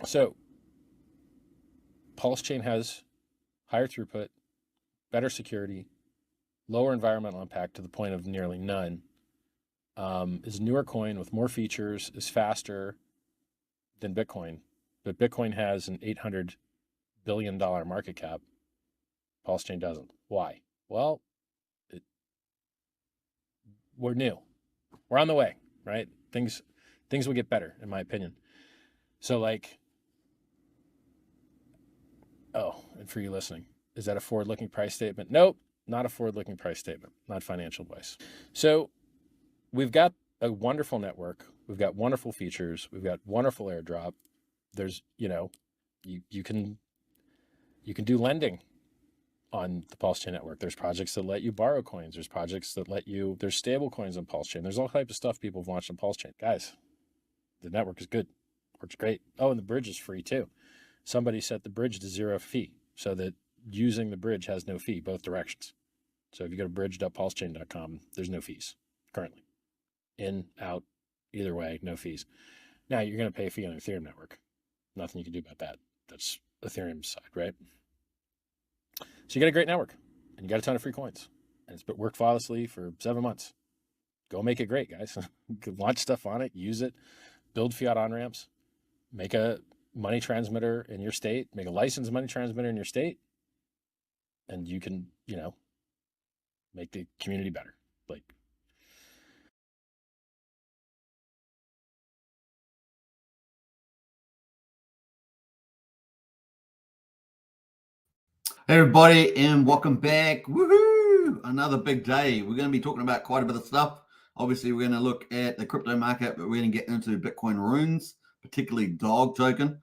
So Pulsechain has higher throughput, better security, lower environmental impact to the point of nearly none, is a newer coin with more features, is faster than Bitcoin. But Bitcoin has an $800 billion market cap. Pulsechain doesn't. Why? Well, we're new. We're on the way, right? Things will get better, in my opinion. So like, oh, and for you listening, is that a forward-looking price statement? Nope, not a forward-looking price statement, not financial advice. So we've got a wonderful network. We've got wonderful features. We've got wonderful airdrop. There's, you can do lending on the Pulsechain network. There's projects that let you borrow coins. There's projects that there's stable coins on Pulsechain. There's all types of stuff people have launched on Pulsechain. Guys, the network is good. Works great. Oh, and the bridge is free too. Somebody set the bridge to 0 fee so that using the bridge has no fee, both directions. So if you go to bridge.pulsechain.com, there's no fees currently. In, out, either way, no fees. Now you're going to pay a fee on the Ethereum network. Nothing you can do about that. That's Ethereum's side, right? So you got a great network and you got a ton of free coins and it's worked flawlessly for 7 months. Go make it great, guys. Launch stuff on it, use it, build fiat on-ramps, make a money transmitter in your state, make a licensed money transmitter in your state, and you can, make the community better. Like, Hey everybody, and welcome back. Woohoo! Another big day. We're going to be talking about quite a bit of stuff. Obviously, we're going to look at the crypto market, but we're going to get into Bitcoin runes, particularly dog token,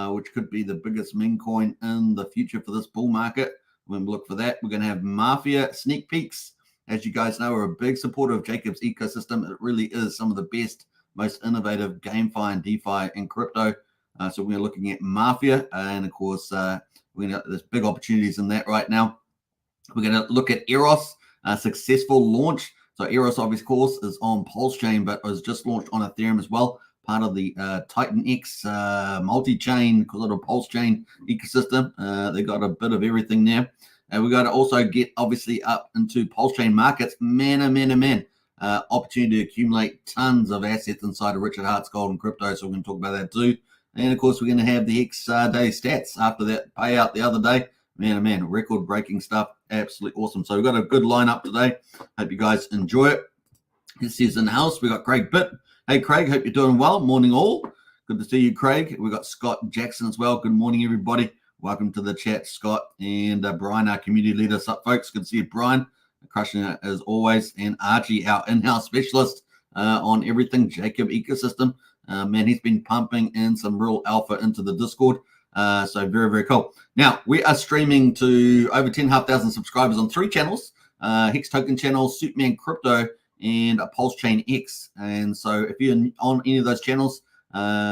which could be the biggest meme coin in the future for this bull market. We're going to look for that. We're going to have Mafia, Sneakpeaks. As you guys know, we're a big supporter of Jacob's ecosystem. It really is some of the best, most innovative GameFi and DeFi in crypto. So we're looking at Mafia, and of course, there's big opportunities in that right now. We're going to look at EROS, a successful launch. So EROS, obviously, course, is on Pulsechain, but was just launched on Ethereum as well, part of the Titan X multi-chain, called it a Pulsechain ecosystem. They got a bit of everything there. And we got to also get, obviously, up into Pulsechain markets. Man. Opportunity to accumulate tons of assets inside of Richard Hart's Gold and Crypto. So we're going to talk about that too. And, of course, we're going to have the Hex day stats after that payout the other day. Man, record-breaking stuff. Absolutely awesome. So we've got a good lineup today. Hope you guys enjoy it. This is in the house. We've got Craig Pitt. Hey, Craig, hope you're doing well. Morning, all. Good to see you, Craig. We've got Scott Jackson as well. Good morning, everybody. Welcome to the chat, Scott. And Brian, our community leader. What's up, folks? Good to see you, Brian. Crushing it as always. And Archie, our in-house specialist on everything Jacob ecosystem. Man, he's been pumping in some real alpha into the Discord. So very, very cool. Now, we are streaming to over 10,500 subscribers on 3 channels, Hex Token channel, Superman Crypto, and a Pulsechain X. And so if you're on any of those channels,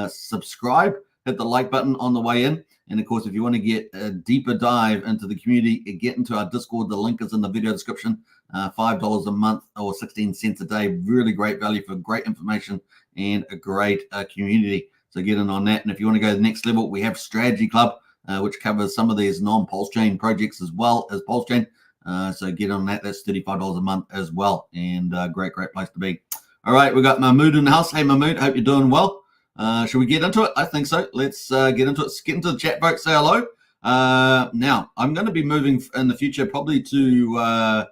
subscribe, hit the like button on the way in. And, of course, if you want to get a deeper dive into the community, get into our Discord. The link is in the video description. $5 a month or 16 cents a day. Really great value for great information and a great community. So get in on that. And if you want to go to the next level, we have Strategy Club, which covers some of these non-Pulsechain projects as well as Pulsechain. So get on that. That's $35 a month as well. And great place to be. All right, we got Mahmood in the house. Hey, Mahmood, hope you're doing well. Should we get into it? I think so. Let's get into it. Let's get into the chat, folks. Say hello. Now, I'm going to be moving in the future probably to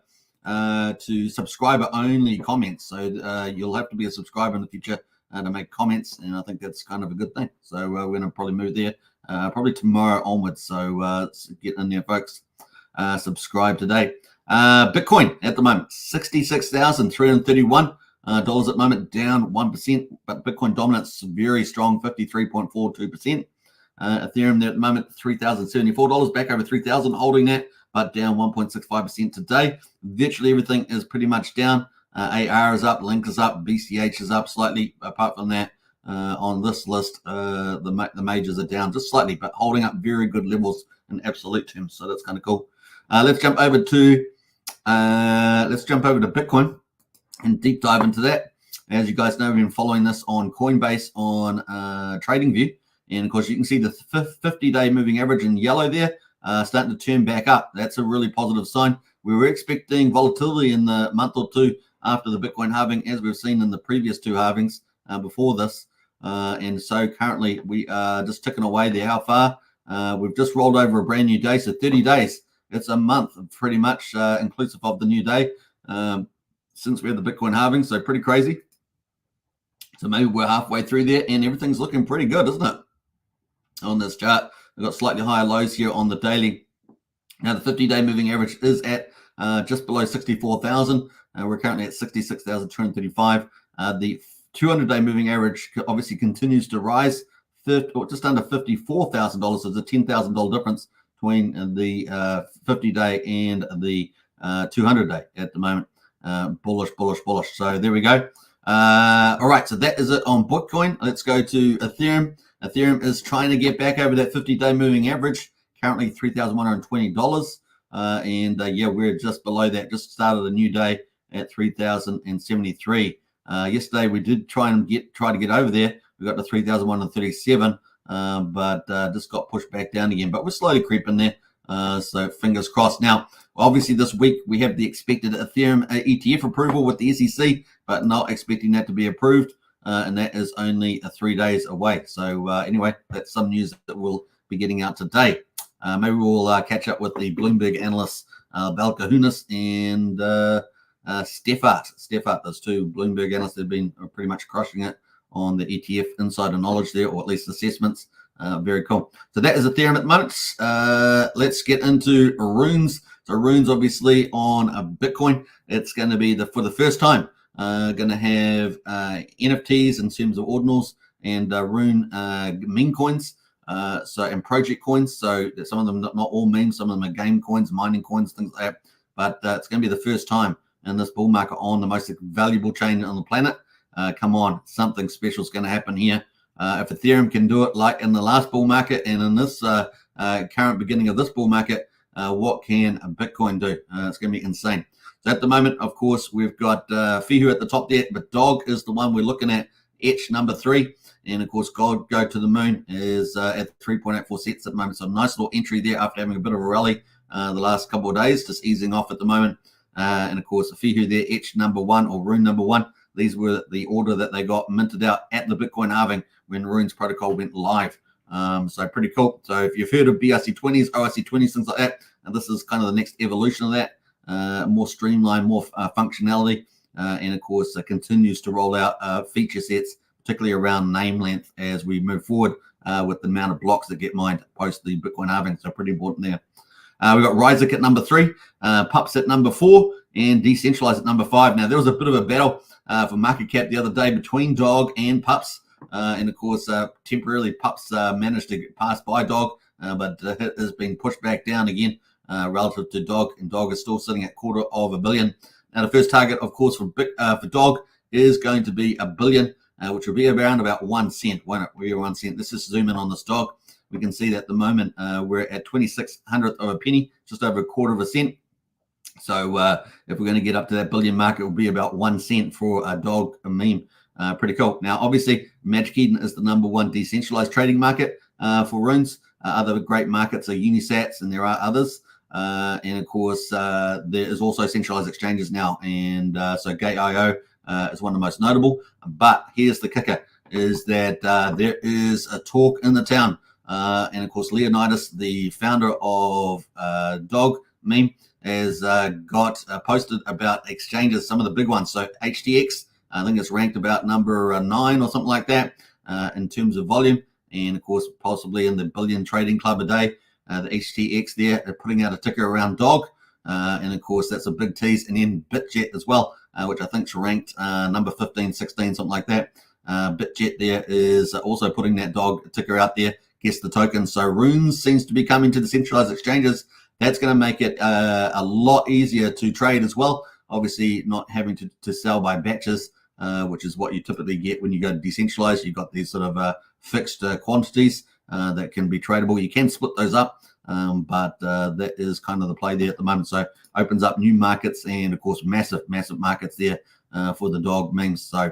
subscriber-only comments. So you'll have to be a subscriber in the future to make comments, and I think that's kind of a good thing. So we're going to probably move there probably tomorrow onwards. So get in there, folks. Subscribe today. Bitcoin at the moment, $66,331 at the moment, down 1%, but Bitcoin dominance very strong, 53.42%. Ethereum there at the moment, $3,074, back over 3,000, holding that, but down 1.65% today. Virtually everything is pretty much down. AR is up, Link is up, BCH is up slightly. Apart from that, on this list, the majors are down just slightly, but holding up very good levels in absolute terms. So that's kind of cool. Let's jump over to Bitcoin and deep dive into that. As you guys know, we've been following this on Coinbase on TradingView. And of course, you can see the 50-day moving average in yellow there starting to turn back up. That's a really positive sign. We were expecting volatility in the month or two after the Bitcoin halving, as we've seen in the previous two halvings before this. And so currently we are just ticking away there. How far? We've just rolled over a brand new day, so 30 days. It's a month pretty much inclusive of the new day since we had the Bitcoin halving, so pretty crazy. So maybe we're halfway through there and everything's looking pretty good, isn't it? On this chart, we've got slightly higher lows here on the daily. Now the 50-day moving average is at just below 64,000. We're currently at 66,235. The 200-day moving average obviously continues to rise, just under $54,000. So there's a $10,000 difference between the 50-day and the 200-day at the moment. Bullish. So there we go. All right, so that is it on Bitcoin. Let's go to Ethereum. Ethereum is trying to get back over that 50-day moving average, currently $3,120. Yeah, we're just below that. Just started a new day at 3,073. Yesterday we did try to get over there. We got to 3,137, but just got pushed back down again. But we're slowly creeping there. So fingers crossed. Now, obviously this week we have the expected Ethereum ETF approval with the SEC, but not expecting that to be approved. And that is only 3 days away. So anyway, that's some news that we'll be getting out today. Maybe we'll catch up with the Bloomberg analysts, Balkahunas and Steffart. Those two Bloomberg analysts have been pretty much crushing it on the ETF insider knowledge there, or at least assessments. Very cool. So that is Ethereum at the moment. Let's get into Runes. So Runes, obviously, on Bitcoin, it's going to be for the first time going to have NFTs in terms of ordinals and Rune meme coins. And project coins. So some of them, not all memes, some of them are game coins, mining coins, things like that. But it's going to be the first time in this bull market on the most valuable chain on the planet. Come on, something special is going to happen here. If Ethereum can do it like in the last bull market and in this current beginning of this bull market, what can Bitcoin do? It's going to be insane. So at the moment, of course, we've got Fihu at the top there, but Dog is the one we're looking at, etch number 3. And of course, Gold Go to the Moon is at 3.84 cents at the moment. So a nice little entry there after having a bit of a rally the last couple of days, just easing off at the moment. And of course, Fihu there, etch number 1 or Rune number 1. These were the order that they got minted out at the Bitcoin halving when Rune's protocol went live. So pretty cool. So if you've heard of BRC20s, ORC20s, things like that, and this is kind of the next evolution of that, more streamlined, more functionality, and of course continues to roll out feature sets, particularly around name length as we move forward with the amount of blocks that get mined post the Bitcoin halving. So pretty important there. We've got Ryzik at number 3, Pups at number 4, and Decentralized at number 5. Now, there was a bit of a battle for market cap the other day between Dog and Pups. And of course, temporarily Pups managed to get passed by Dog, but it has been pushed back down again relative to Dog, and Dog is still sitting at $250 million. Now, the first target, of course, for Dog is going to be $1 billion, which will be around about 1 cent. Won't it? We're 1 cent. Let's just zoom in on this Dog. We can see that at the moment we're at 26/100th of a penny, just over $0.25 cent. So if we're going to get up to that billion mark, it will be about 1 cent for a Dog meme. Pretty cool. Now, obviously, Magic Eden is the number 1 decentralized trading market for Runes. Other great markets are Unisats, and there are others. And of course, there is also centralized exchanges now. And so Gate.io is one of the most notable. But here's the kicker, is that there is a talk in the town. And of course, Leonidas, the founder of Dog meme, has got posted about exchanges, some of the big ones. So HTX, I think it's ranked about number 9 or something like that in terms of volume. And of course, possibly in the billion trading club a day. The HTX there are putting out a ticker around Dog. And of course, that's a big tease. And then BitJet as well, which I think is ranked number 15, 16, something like that. BitJet there is also putting that Dog ticker out there, guess the token. So Runes seems to be coming to the centralized exchanges. That's going to make it a lot easier to trade as well. Obviously, not having to sell by batches, which is what you typically get when you go to decentralized. You've got these sort of fixed quantities that can be tradable. You can split those up, but that is kind of the play there at the moment. So opens up new markets and, of course, massive markets there for the Dog memes. So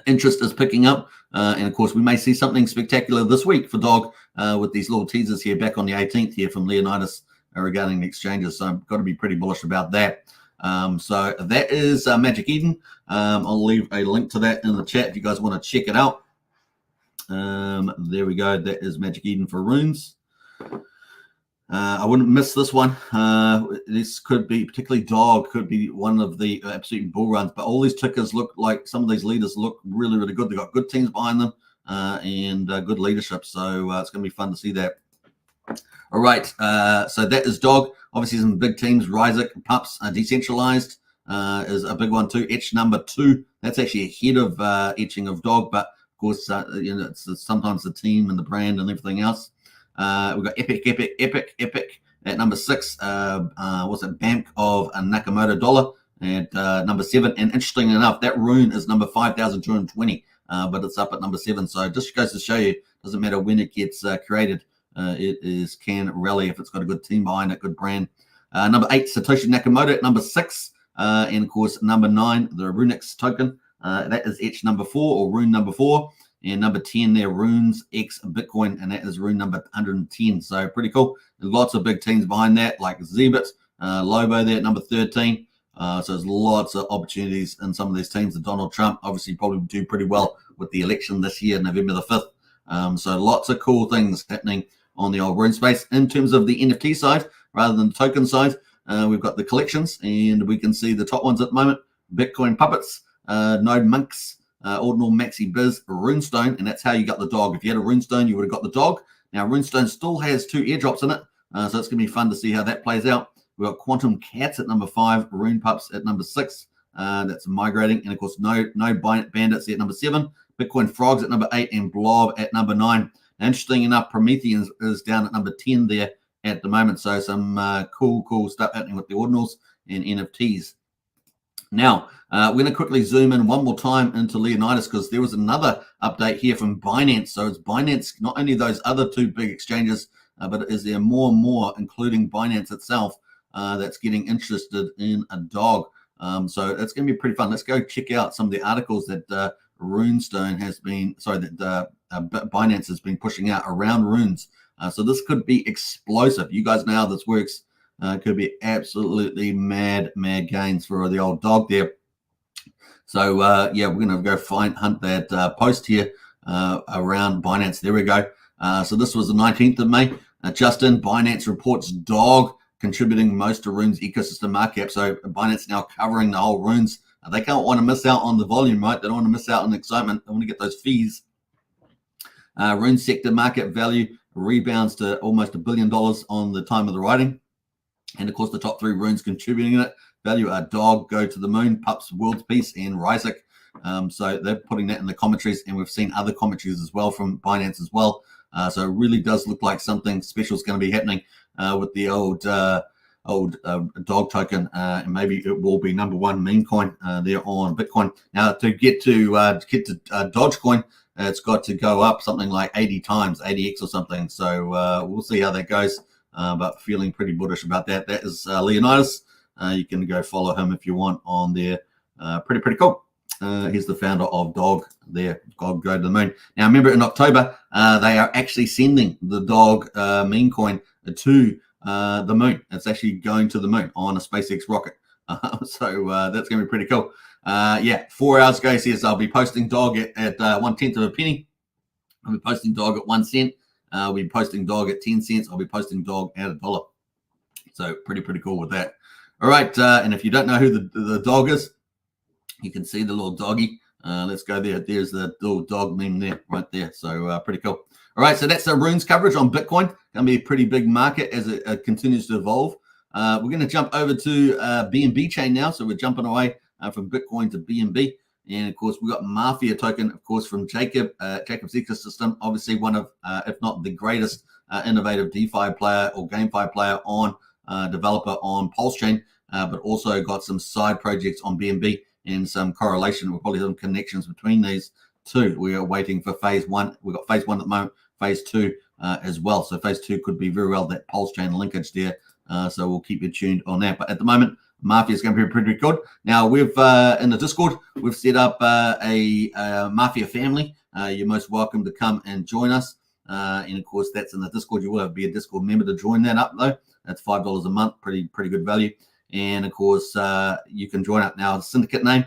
interest is picking up. And of course, we may see something spectacular this week for dog with these little teasers here back on the 18th here from Leonidas regarding the exchanges. So I've got to be pretty bullish about that. So that is Magic Eden. I'll leave a link to that in the chat if you guys want to check it out. There we go. That is Magic Eden for runes. I wouldn't miss this one. This could be, particularly dog, could be one of the absolute bull runs. But all these tickers look like, some of these leaders look really, really good. They've got good teams behind them and good leadership. So it's going to be fun to see that. All right. So that is dog. Obviously, some big teams. Ryzik, Pups, Decentralized is a big one too. Etch number 2. That's actually ahead of etching of dog. But of course, it's sometimes the team and the brand and everything else. We've got Epic at number 6. What's it? Bank of Nakamoto dollar at number 7. And interesting enough, that rune is number 5,220, but it's up at number 7. So it just goes to show you, doesn't matter when it gets created, it can rally if it's got a good team behind it, good brand. Number 8, Satoshi Nakamoto at number 6. And of course, number 9, the Runix token. That is etch number 4 or rune number 4. And number 10 there, Runes X Bitcoin, and that is rune number 110. So pretty cool. There's lots of big teams behind that, like Zebit, Lobo there at number 13. So there's lots of opportunities in some of these teams. And Donald Trump obviously probably do pretty well with the election this year, November the 5th. So lots of cool things happening on the old rune space. In terms of the NFT side, rather than the token side, we've got the collections, and we can see the top ones at the moment: Bitcoin Puppets, Node Monks, Ordinal Maxi Biz, Runestone, and that's how you got the dog. If you had a Runestone, you would have got the dog. Now, Runestone still has 2 airdrops in it, so it's going to be fun to see how that plays out. We've got Quantum Cats at number 5, Rune Pups at number 6. That's migrating, and of course, No Bandits at number 7, Bitcoin Frogs at number 8, and Blob at number 9. Now, interesting enough, Promethean is down at number 10 there at the moment. So some cool stuff happening with the ordinals and NFTs. Now, we're going to quickly zoom in one more time into Leonidas, because there was another update here from Binance. So it's Binance, not only those other 2 big exchanges, but is there more and more, including Binance itself, that's getting interested in a dog. So it's going to be pretty fun. Let's go check out some of the articles that Runestone has been, that Binance has been pushing out around runes. So this could be explosive. You guys know how this works. Could be absolutely mad gains for the old dog there. So yeah, we're going to go hunt that post here around Binance. There we go. So this was the 19th of May. Justin, Binance reports dog contributing most to Rune's ecosystem market cap. So Binance now covering the whole Runes. They can't want to miss out on the volume, right? They don't want to miss out on the excitement. They want to get those fees. Rune sector market value rebounds to almost $1 billion on the time of the writing. And of course, the top 3 runes contributing in it value are Dog, Go to the Moon, Pups, World's Peace, and Ryzik. So they're putting that in the commentaries, and we've seen other commentaries as well from Binance as well. So it really does look like something special is going to be happening with the old dog token, and maybe it will be number 1 meme coin there on Bitcoin. Now, to get to Dogecoin, it's got to go up something like 80 times, 80x or something. So we'll see how that goes. But feeling pretty bullish about that. That is Leonidas. You can go follow him if you want on there. Pretty cool. He's the founder of Dog there, Dog Go to the Moon. Now, remember in October, they are actually sending the Dog meme coin to the moon. It's actually going to the moon on a SpaceX rocket. So that's going to be pretty cool. Yeah, 4 hours ago, he says, I'll be posting Dog at 1/10 of a penny. I'll be posting Dog at 1 cent. I'll be posting Dog at 10 cents. I'll be posting Dog at $1. So pretty cool with that. All right. And if you don't know who the dog is, you can see the little doggy. Let's go there. There's the little dog meme there, right there. So pretty cool. All right. So that's the runes coverage on Bitcoin. Going to be a pretty big market as it continues to evolve. We're going to jump over to BNB chain now. So we're jumping away from Bitcoin to BNB. And of course, we've got Mafia token, of course, from Jacob's ecosystem. Obviously, one of, if not the greatest innovative DeFi player or GameFi player on developer on Pulsechain, but also got some side projects on BNB and some correlation. We'll probably have some connections between these 2. We are waiting for phase 1. We've got phase 1 at the moment, phase 2 as well. So phase 2 could be very well that Pulsechain linkage there. So we'll keep you tuned on that. But at the moment, Mafia is going to be pretty good. Now, we've in the Discord, we've set up a Mafia family. You're most welcome to come and join us. And of course, that's in the Discord. You will have to be a Discord member to join that up, though. That's $5 a month, pretty good value. And of course, you can join up now. The syndicate name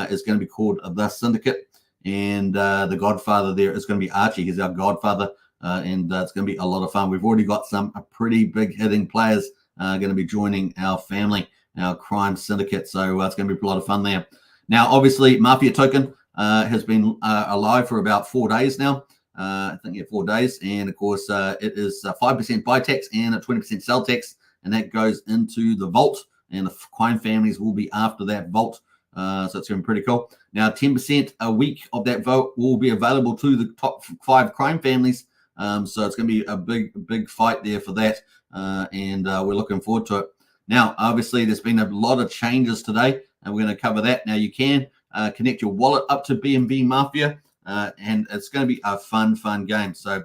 is going to be called The Syndicate. And the Godfather there is going to be Archie. He's our Godfather. And it's going to be a lot of fun. We've already got some pretty big hitting players going to be joining our family, our crime syndicate. So it's going to be a lot of fun there. Now, obviously, Mafia Token has been alive for about 4 days now. I think 4 days. And of course, it is 5% buy tax and a 20% sell tax. And that goes into the vault. And the crime families will be after that vault. So it's going to be pretty cool. Now, 10% a week of that vote will be available to the top 5 crime families. So it's going to be a big fight there for that. And we're looking forward to it. Now, obviously, there's been a lot of changes today, and we're going to cover that. Now, you can connect your wallet up to BNB Mafia, and it's going to be a fun game. So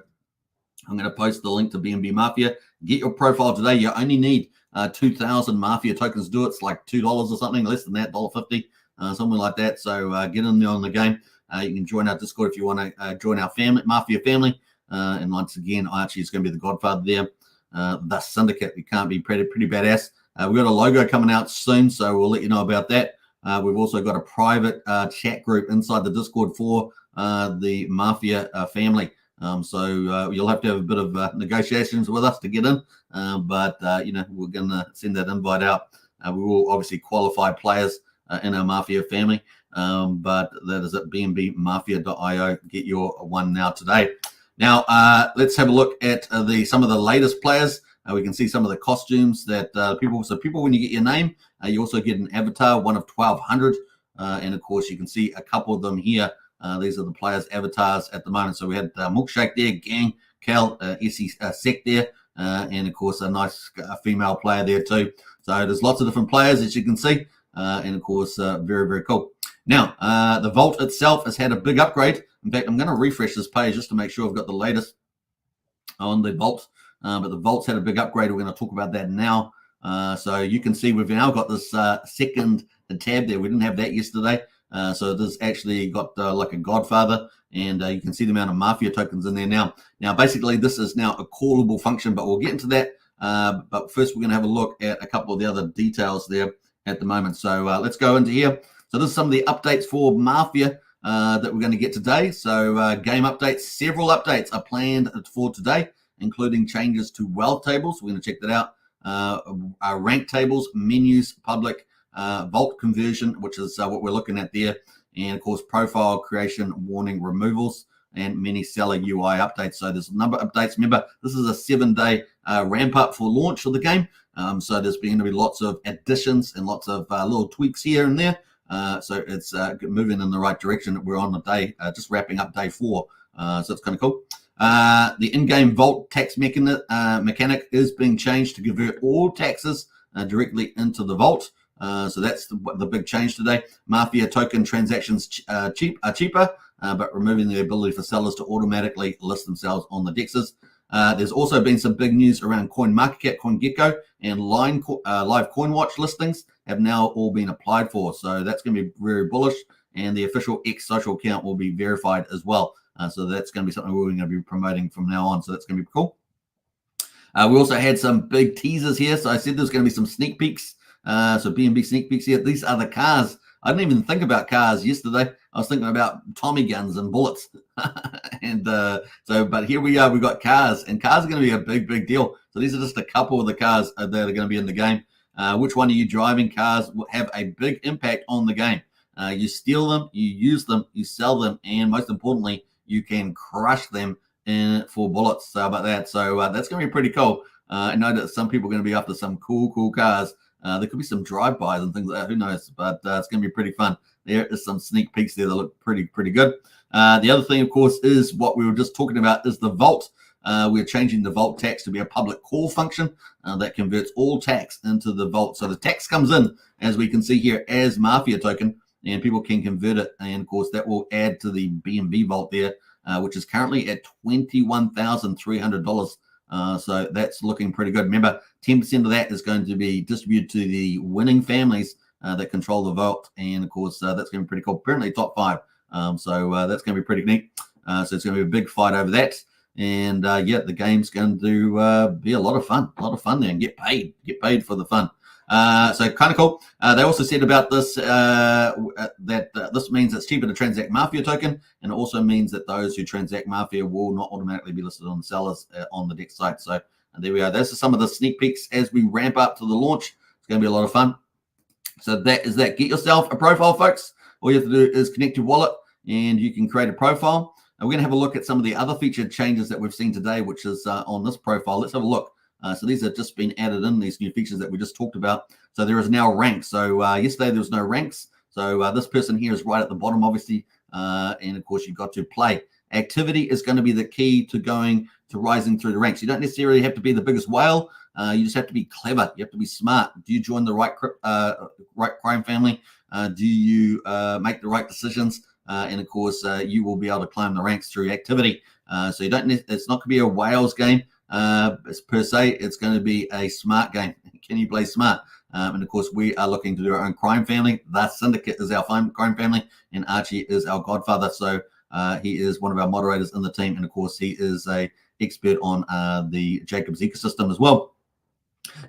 I'm going to post the link to BNB Mafia. Get your profile today. You only need 2,000 Mafia tokens to do it. It's like $2 or something, less than that, $1.50, something like that. So get in there on the game. You can join our Discord if you want to join our family, Mafia family. And once again, Archie is going to be the Godfather there. The Syndicate, it can't be pretty badass. We've got a logo coming out soon, so we'll let you know about that. We've also got a private chat group inside the Discord for the Mafia family. So you'll have to have a bit of negotiations with us to get in. But we're going to send that invite out. We will obviously qualify players in our Mafia family. But that is at bnbmafia.io. Get your one now today. Now, let's have a look at some of the latest players. We can see some of the costumes that people, when you get your name, you also get an avatar, one of 1,200. And of course, you can see a couple of them here. These are the players' avatars at the moment. So we had Milkshake there, Gang, Cal, Essie Sec there, and of course, a nice female player there too. So there's lots of different players, as you can see. And of course, very cool. Now, the vault itself has had a big upgrade. In fact, I'm going to refresh this page just to make sure I've got the latest on the vault. But the vault's had a big upgrade. We're going to talk about that now. So you can see we've now got this second tab there. We didn't have that yesterday. So this actually got like a Godfather, and you can see the amount of Mafia tokens in there now. Now, basically, this is now a callable function, but we'll get into that. But first, we're going to have a look at a couple of the other details there at the moment. So let's go into here. So this is some of the updates for Mafia that we're going to get today. So game updates, several updates are planned for today, including changes to wealth tables. We're going to check that out. Rank tables, menus, public, vault conversion, which is what we're looking at there. And of course, profile creation, warning removals, and many seller UI updates. So there's a number of updates. Remember, this is a 7-day ramp up for launch of the game. So there's going to be lots of additions and lots of little tweaks here and there. So it's moving in the right direction. We're on the day, just wrapping up day 4. So it's kind of cool. The in-game vault tax mechanic is being changed to convert all taxes directly into the vault. So that's the big change today. Mafia token transactions are cheaper, but removing the ability for sellers to automatically list themselves on the dexes. There's also been some big news around CoinMarketCap, CoinGecko, and live CoinWatch listings have now all been applied for. So that's going to be very bullish, and the official X social account will be verified as well. So that's going to be something we're going to be promoting from now on. So that's going to be cool. We also had some big teasers here. So I said there's going to be some sneak peeks. So BNB sneak peeks here. These are the cars. I didn't even think about cars yesterday. I was thinking about Tommy guns and bullets. And but here we are. We've got cars, and cars are going to be a big deal. So these are just a couple of the cars that are going to be in the game. Which one are you driving? Cars will have a big impact on the game. You steal them, you use them, you sell them, and most importantly, you can crush them for bullets. How about that? So that's going to be pretty cool. I know that some people are going to be after some cool cars. There could be some drive-bys and things like that. Who knows? But it's going to be pretty fun. There is some sneak peeks there that look pretty good. The other thing, of course, is what we were just talking about is the vault. We're changing the vault tax to be a public call function that converts all tax into the vault. So the tax comes in, as we can see here, as Mafia token, and people can convert it. And of course, that will add to the BNB vault there, which is currently at $21,300 So that's looking pretty good. Remember, 10% of that is going to be distributed to the winning families that control the vault. And of course, that's going to be pretty cool. Apparently top 5. So that's going to be pretty neat. So it's going to be a big fight over that. And yeah, the game's going to be a lot of fun there, and get paid for the fun. So kind of cool. They also said about this that this means it's cheaper to transact Mafia token, and it also means that those who transact Mafia will not automatically be listed on the sellers on the DEX site. So there we are. Those are some of the sneak peeks as we ramp up to the launch. It's going to be a lot of fun. So that is that. Get yourself a profile, folks. All you have to do is connect your wallet, and you can create a profile. And we're going to have a look at some of the other featured changes that we've seen today, which is on this profile. Let's have a look. So these have just been added in, these new features that we just talked about. So there is now ranks. So yesterday there was no ranks. So this person here is right at the bottom, obviously. And of course, you've got to play. Activity is going to be the key to rising through the ranks. You don't necessarily have to be the biggest whale. You just have to be clever. You have to be smart. Do you join the right crime family? Do you make the right decisions? And of course, you will be able to climb the ranks through activity. So you don't. It's not going to be a whales game. Per se, it's going to be a smart game. Can you play smart? And of course, we are looking to do our own crime family. The Syndicate is our crime family, and Archie is our godfather. So he is one of our moderators in the team, and of course, he is a expert on the Jacobs ecosystem as well.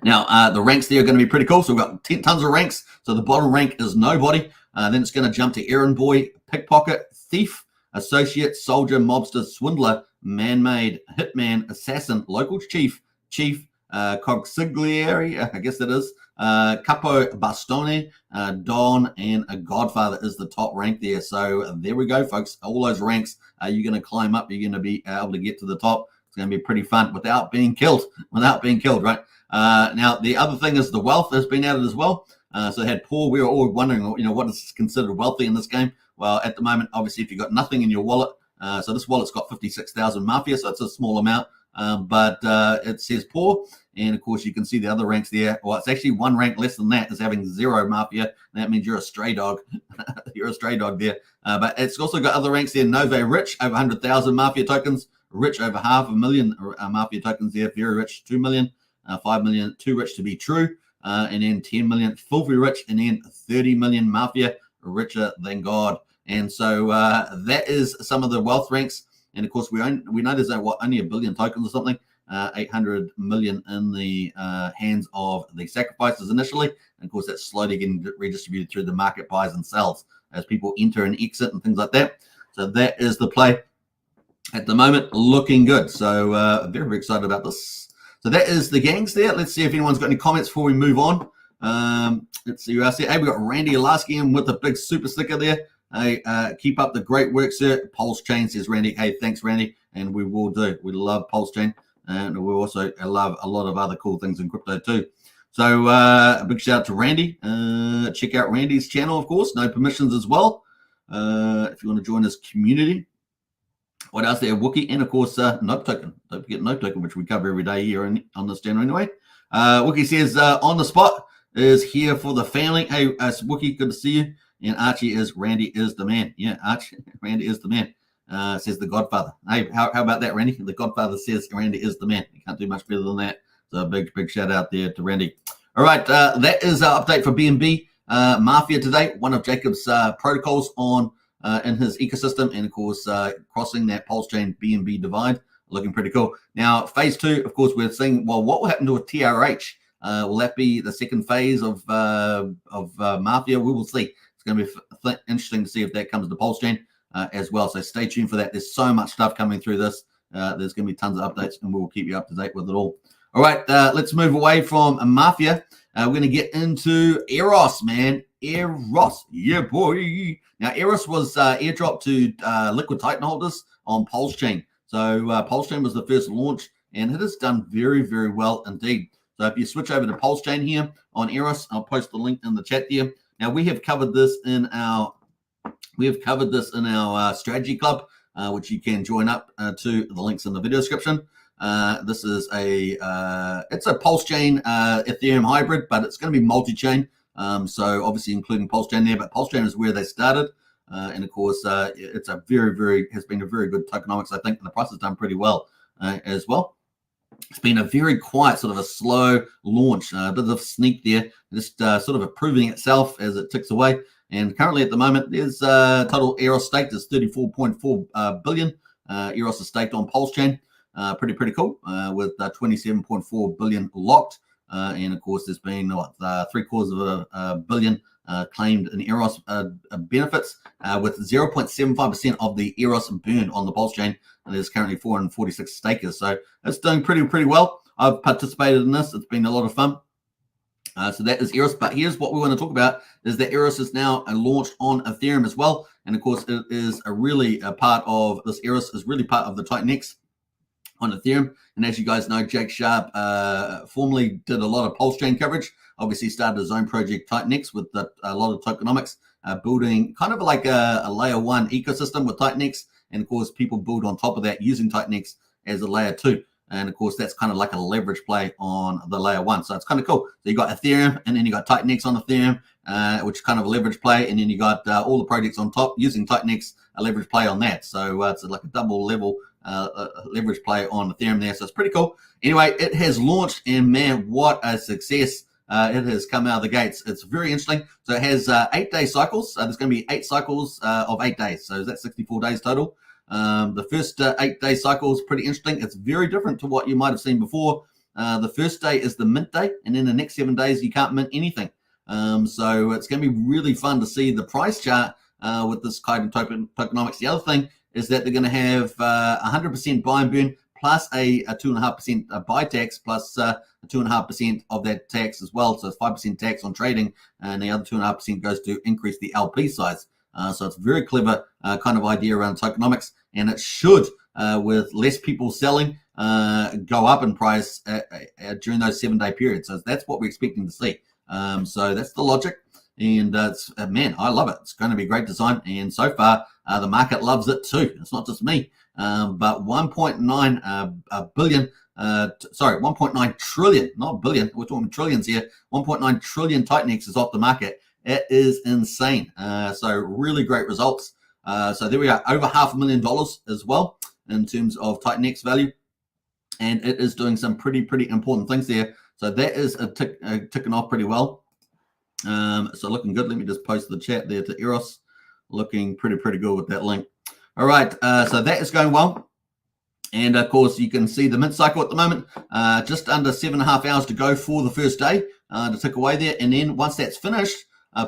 Now, the ranks there are going to be pretty cool. So we've got 10 tons of ranks. So the bottom rank is nobody. Then it's going to jump to errand boy, pickpocket, thief, associate, soldier, mobster, swindler, man-made, hitman, assassin, local chief, consigliere, I guess that is, capo bastone, don, and a godfather is the top rank there. So there we go, folks. All those ranks, you're going to climb up. You're going to be able to get to the top. It's going to be pretty fun without being killed, right? Now, the other thing is the wealth has been added as well. So it had poor. We were all wondering, what is considered wealthy in this game? Well, at the moment, obviously, if you've got nothing in your wallet, so this wallet's got 56,000 Mafia, so it's a small amount, but it says poor. And of course, you can see the other ranks there. Well, it's actually one rank less than that is having 0 Mafia. And that means you're a stray dog. You're a stray dog there. But it's also got other ranks there. Nove rich, over 100,000 Mafia tokens. Rich, over 500,000 Mafia tokens there. Very rich, 2 million. 5 million, too rich to be true. And then 10 million, filthy rich. And then 30 million Mafia, richer than God. And so that is some of the wealth ranks. And of course, we know there's only a billion tokens or something, 800 million in the hands of the sacrifices initially. And of course, that's slowly getting redistributed through the market buys and sells as people enter and exit and things like that. So that is the play at the moment, looking good. So very, very excited about this. So that is the gangs there. Let's see if anyone's got any comments before we move on. Let's see who else here. Hey, we got Randy Alasky with a big super sticker there. Hey, keep up the great work, sir. Pulsechain, says Randy. Hey, thanks, Randy. And we will do. We love Pulsechain. And we also love a lot of other cool things in crypto too. So a big shout out to Randy. Check out Randy's channel, of course. No permissions as well. If you want to join his community. What else there? Wookie. And of course, Nope Token. Don't forget Nope Token, which we cover every day here on this channel anyway. Wookie says, on the spot is here for the family. Hey, Wookie, good to see you. And Archie is Randy is the man. Yeah, Archie, Randy is the man, says the Godfather. Hey, how about that, Randy? The Godfather says Randy is the man. You can't do much better than that. So big shout out there to Randy. All right, that is our update for BNB Mafia today. One of Jacob's protocols on in his ecosystem, and of course crossing that Pulsechain BNB divide, looking pretty cool. Now, phase 2, of course, we're seeing. Well, what will happen to a TRH? Will that be the second phase of Mafia? We will see. It's going to be interesting to see if that comes to Pulsechain as well. So stay tuned for that. There's so much stuff coming through this. There's going to be tons of updates, and we will keep you up to date with it all. All right, let's move away from Mafia. We're going to get into EROS, man. EROS, yeah, boy. Now, EROS was airdropped to Liquid Titan holders on Pulsechain. So Pulsechain was the first launch, and it has done very, very well indeed. So if you switch over to Pulsechain here on EROS, I'll post the link in the chat there. Now, we have covered this in our strategy club, which you can join up to. The links in the video description. This is it's a Pulsechain Ethereum hybrid, but it's going to be multi-chain. So obviously including Pulsechain there, but Pulsechain is where they started. And of course, it's a has been a very good tokenomics, I think, and the price has done pretty well as well. It's been a very quiet, sort of a slow launch, a bit of sneak there, just sort of proving itself as it ticks away. And currently at the moment, there's total EROS staked is 34.4 billion. EROS is staked on Pulsechain. Pretty cool, with 27.4 billion locked. And of course, there's been $750 million claimed in EROS benefits, with 0.75% of the EROS burn on the Pulsechain. And there's currently 446 stakers, so it's doing pretty well. I've participated in this; it's been a lot of fun. So that is EROS. But here's what we want to talk about: is that EROS is now launched on Ethereum as well, and of course, it is a part of this. EROS is really part of the Titanx on Ethereum. And as you guys know, Jake Sharp formerly did a lot of Pulsechain coverage. Obviously started his own project Titanx with a lot of tokenomics, building kind of like a layer 1 ecosystem with Titanx. And of course, people build on top of that using Titanx as a layer 2. And of course, that's kind of like a leverage play on the layer 1. So it's kind of cool. So you got Ethereum, and then you got Titanx on Ethereum, which is kind of a leverage play. And then you got all the projects on top using Titanx, a leverage play on that. So it's like a double level leverage play on Ethereum there. So it's pretty cool. Anyway, it has launched, and man, what a success. It has come out of the gates. It's very interesting. So it has 8-day cycles. There's going to be 8 cycles of 8 days. So that's 64 days total. The first 8-day cycle is pretty interesting. It's very different to what you might have seen before. The first day is the mint day, and then the next 7 days you can't mint anything. So it's going to be really fun to see the price chart with this kind of tokenomics. The other thing is that they're going to have 100% buy and burn plus a 2.5% buy tax plus 2.5% of that tax as well. So it's 5% tax on trading, and the other 2.5% goes to increase the LP size. So it's a very clever kind of idea around tokenomics, and it should, with less people selling, go up in price during those 7-day periods. So that's what we're expecting to see. So that's the logic, and it's man, I love it. It's going to be a great design, and so far the market loves it too. It's not just me, but 1.9 billion. 1.9 trillion, not billion. We're talking trillions here. 1.9 trillion Titanx is off the market. It is insane. So really great results. So there we are, over $500,000 as well in terms of Titanx value, and it is doing some pretty important things there. So that is ticking off pretty well. So looking good. Let me just post the chat there to EROS. Looking pretty good with that link. All right, so that is going well. And of course, you can see the mint cycle at the moment, just under 7.5 hours to go for the first day to tick away there. And then once that's finished,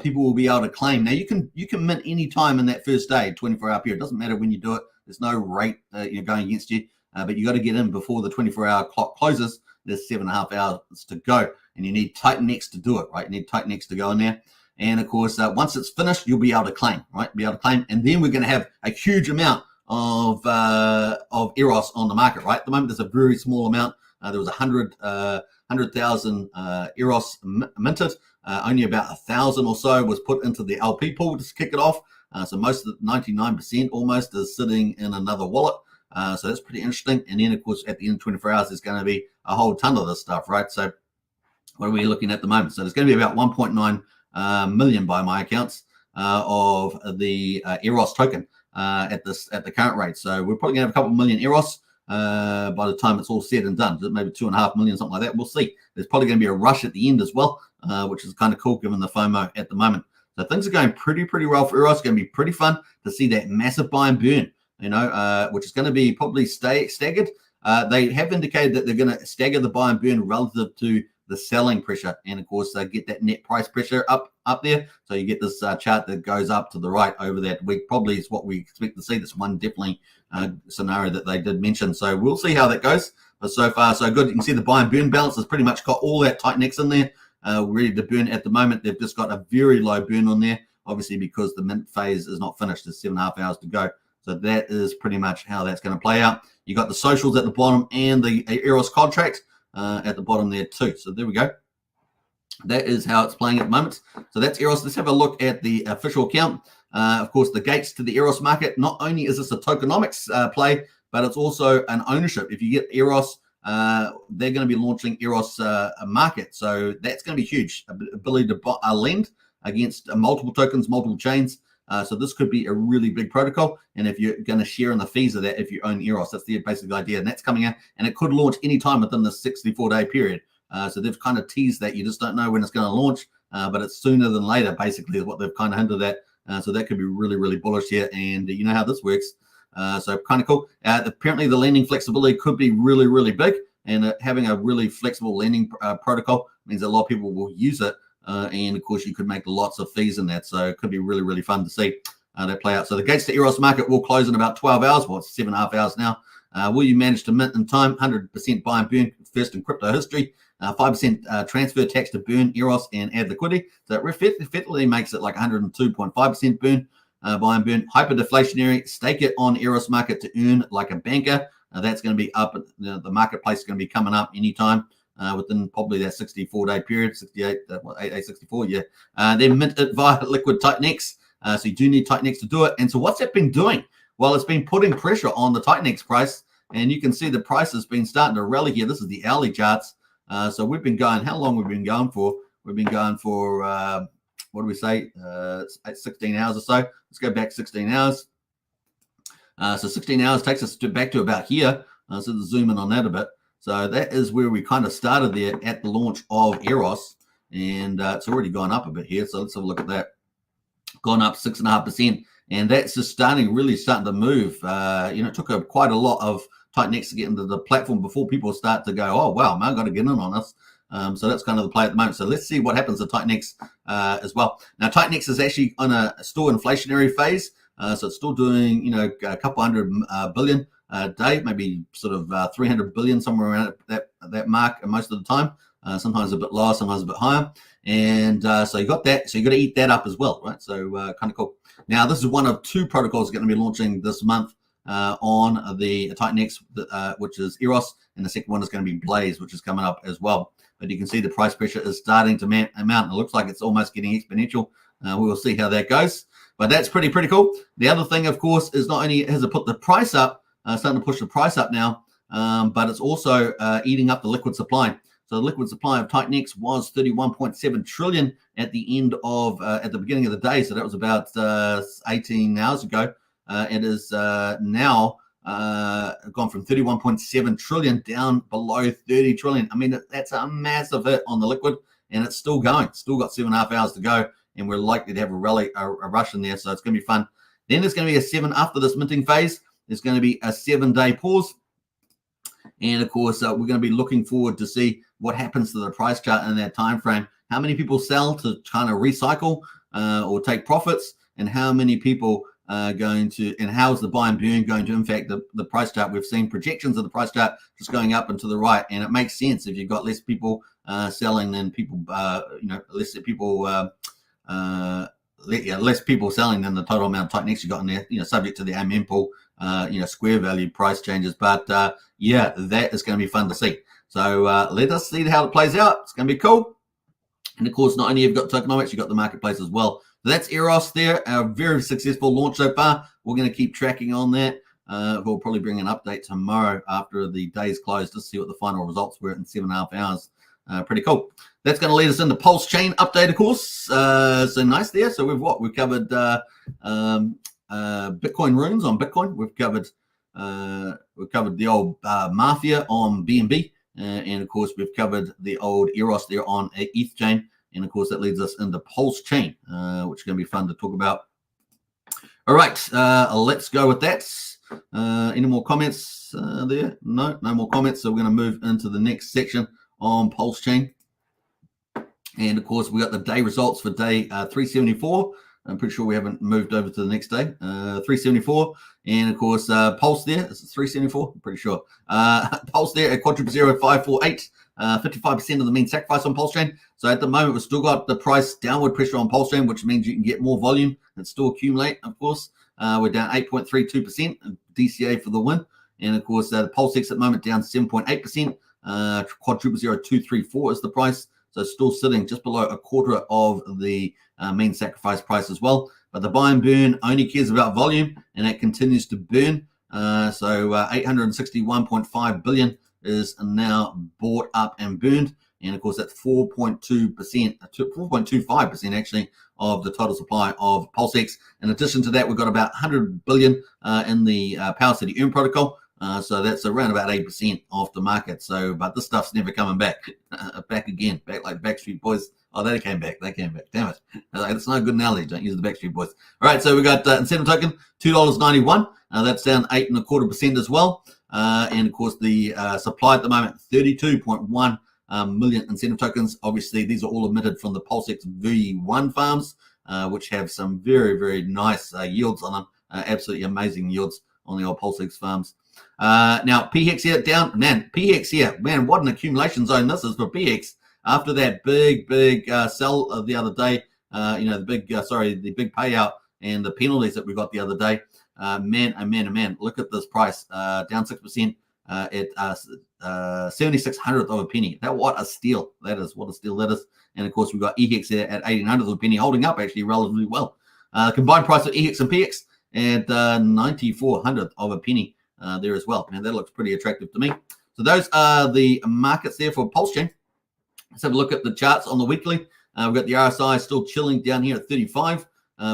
people will be able to claim. Now you can mint any time in that first day, 24-hour period. It doesn't matter when you do it. There's no rate going against you, but you got to get in before the 24-hour clock closes. There's 7.5 hours to go, and you need Titanx to do it, right? You need Titanx to go in there. And of course, once it's finished, you'll be able to claim, right? Be able to claim, and then we're going to have a huge amount of EROS on the market, right? At the moment, there's a very small amount. There was 100,000 EROS minted. Only about 1,000 or so was put into the LP pool to kick it off. So most of the 99% almost is sitting in another wallet. So that's pretty interesting. And then, of course, at the end of 24 hours, there's going to be a whole ton of this stuff, right? So what are we looking at the moment? So there's going to be about 1.9 million by my accounts of the EROS token at the current rate. So we're probably going to have a couple million EROS by the time it's all said and done. Maybe 2.5 million, something like that. We'll see. There's probably going to be a rush at the end as well, which is kind of cool given the FOMO at the moment. So things are going pretty well for EROS. It's going to be pretty fun to see that massive buy and burn, which is going to be probably staggered. They have indicated that they're going to stagger the buy and burn relative to the selling pressure, and of course they get that net price pressure up there. So you get this chart that goes up to the right over that week. Probably is what we expect to see. This one definitely scenario that they did mention. So we'll see how that goes. But so far so good. You can see the buy and burn balance has pretty much got all that Titanx in there, ready to burn at the moment. They've just got a very low burn on there, obviously because the mint phase is not finished. There's 7.5 hours to go. So that is pretty much how that's going to play out. You got the socials at the bottom and the EROS contract at the bottom there too. So there we go. That is how it's playing at the moment. So that's EROS. Let's have a look at the official account. Of course, the gates to the EROS market. Not only is this a tokenomics play, but it's also an ownership. If you get EROS, they're going to be launching EROS market. So that's going to be huge. Ability to lend against multiple tokens, multiple chains. So this could be a really big protocol. And if you're going to share in the fees of that, if you own EROS, that's the basic idea. And that's coming out, and it could launch anytime within the 64-day period. So they've kind of teased that. You just don't know when it's going to launch, but it's sooner than later, basically, is what they've kind of hinted at. So that could be really, really bullish here. And you know how this works. So kind of cool. Apparently, the lending flexibility could be really, really big. And having a really flexible lending protocol means a lot of people will use it. And of course, you could make lots of fees in that. So it could be really, really fun to see that play out. So the gates to EROS market will close in about 12 hours. Well, it's 7.5 hours now. Will you manage to mint in time? 100% buy and burn, first in crypto history. 5% transfer tax to burn EROS and add liquidity. So it effectively makes it like 102.5% burn, buy and burn. Hyper-deflationary, stake it on EROS market to earn like a banker. That's going to be up. The marketplace is going to be coming up anytime within probably that 64-day period, 68, 64, yeah. Then mint it via liquid Titanx. So you do need Titanx to do it. And so what's that been doing? Well, it's been putting pressure on the Titanx price. And you can see the price has been starting to rally here. This is the hourly charts. So we've been going, how long we've been going for? We've been going for, what do we say, 16 hours or so. Let's go back 16 hours. So 16 hours takes us back to about here. So let's zoom in on that a bit. So that is where we kind of started there at the launch of EROS. And it's already gone up a bit here. So let's have a look at that. Gone up 6.5%. And that's just really starting to move. It took quite a lot of Titanx to get into the platform before people start to go, oh, wow, man, I've got to get in on this. So that's kind of the play at the moment. So let's see what happens to Titanx as well. Now, Titanx is actually on a still inflationary phase. So it's still doing, a couple hundred billion a day, maybe sort of 300 billion, somewhere around that mark most of the time. Sometimes a bit lower, sometimes a bit higher. And so you got that. So you got to eat that up as well, right? So kind of cool. Now, this is one of two protocols going to be launching this month on the Titanx, which is EROS, and the second one is going to be Blaze, which is coming up as well. But you can see the price pressure is starting to mount. It looks like it's almost getting exponential. We will see how that goes. But that's pretty cool. The other thing, of course, is not only has it put the price up, starting to push the price up now, but it's also eating up the liquid supply. So the liquid supply of Titanx was 31.7 trillion at the end of at the beginning of the day. So that was about 18 hours ago. It is now gone from 31.7 trillion down below 30 trillion. I mean, that's a massive hit on the liquid, and it's still going. Still got 7.5 hours to go, and we're likely to have a rush in there. So it's going to be fun. Then there's going to be after this minting phase. There's going to be a 7-day pause. And of course, we're going to be looking forward to see what happens to the price chart in that time frame. How many people sell to kind of recycle or take profits, and how many people are going to, and how is the buy and burn going to impact the price chart? We've seen projections of the price chart just going up and to the right, and it makes sense if you've got less people selling than people, less people. Less people selling than the total amount of Titanx you got in there, subject to the mempool, square value price changes. But that is going to be fun to see. So let us see how it plays out. It's going to be cool. And of course, not only you've got tokenomics, you've got the marketplace as well. So that's EROS there. A very successful launch so far. We're going to keep tracking on that. We'll probably bring an update tomorrow after the day's closed to see what the final results were in 7.5 hours. Pretty cool. That's going to lead us into Pulsechain update, of course. So nice there. So we've covered Bitcoin runes on Bitcoin. We've covered the old Mafia on BNB, and of course we've covered the old EROS there on ETH chain. And of course that leads us into Pulsechain, which is going to be fun to talk about. All right, let's go with that. Any more comments there? No more comments. So we're going to move into the next section on Pulsechain. And of course, we got the day results for day 374. I'm pretty sure we haven't moved over to the next day. 374. And of course, Pulse there. Is it 374? I'm pretty sure. Pulse there at quadruple 0548. 55% of the mean sacrifice on Pulsechain. So at the moment, we've still got the price downward pressure on Pulsechain, which means you can get more volume and still accumulate, of course. We're down 8.32%. DCA for the win. And of course, the Pulsex at the moment down 7.8%. Quadruple 0234 is the price. So still sitting just below a quarter of the main sacrifice price as well. But the buy and burn only cares about volume, and that continues to burn. So 861.5 billion is now bought up and burned. And of course, that's 4.2%, 4.25% actually of the total supply of PulseX. In addition to that, we've got about 100 billion in the Power City Earn protocol. So that's around about 8% off the market. So, but this stuff's never coming back, back again, back like Backstreet Boys. Oh, they came back. Damn it. That's not a good analogy. Don't use the Backstreet Boys. All right, so we got incentive token, $2.91. That's down 8.25% as well. And of course, the supply at the moment, 32.1 million incentive tokens. Obviously, these are all emitted from the PulseX V1 farms, which have some very, very nice yields on them. Absolutely amazing yields on the old PulseX farms. Now, PHEX here down. PHEX here. Man, what an accumulation zone this is for PHEX. After that big sell the other day, the big payout and the penalties that we got the other day. Man, look at this price, down 6% at 76/100th of a penny. What a steal that is. And of course, we've got EHEX there at 18/100th of a penny, holding up actually relatively well. Combined price of EHEX and PHEX at 94/100th of a penny there as well. Man, that looks pretty attractive to me. So those are the markets there for Pulsechain. Let's have a look at the charts on the weekly. We've got the RSI still chilling down here at 35.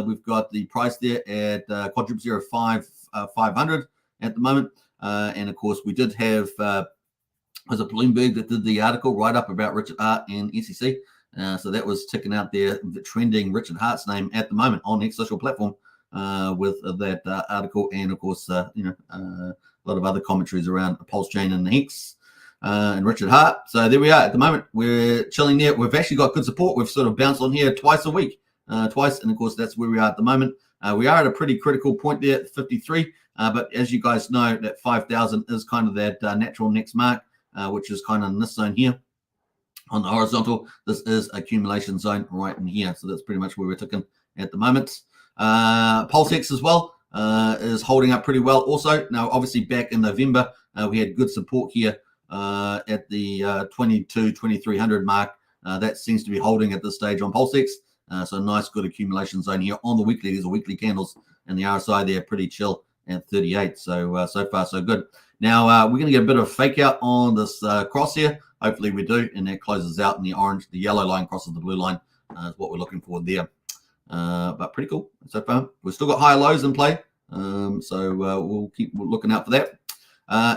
We've got the price there at quadruple 05,500 at the moment. And of course, we did have, was it Bloomberg that did the article right up about Richard Hart and SEC? So that was ticking out there, the trending Richard Hart's name at the moment on Hex social platform with that article. And of course, a lot of other commentaries around Pulsechain and Hex. And Richard Hart. So there we are at the moment. We're chilling there. We've actually got good support. We've sort of bounced on here twice a week, and of course that's where we are at the moment. We are at a pretty critical point there at 53, but as you guys know, that 5,000 is kind of that natural next mark, which is kind of in this zone here on the horizontal. This is accumulation zone right in here, so that's pretty much where we're ticking at the moment. PulseX as well is holding up pretty well also. Now obviously back in November we had good support here at the 2300 mark. That seems to be holding at this stage on PulseX. So nice, good accumulation zone here on the weekly. These are weekly candles, and the RSI there pretty chill at 38. So so far so good. Now we're going to get a bit of a fake out on this cross here. Hopefully we do, and that closes out in the orange. The yellow line crosses the blue line is what we're looking for there. But pretty cool so far. We've still got higher lows in play, so we'll keep looking out for that.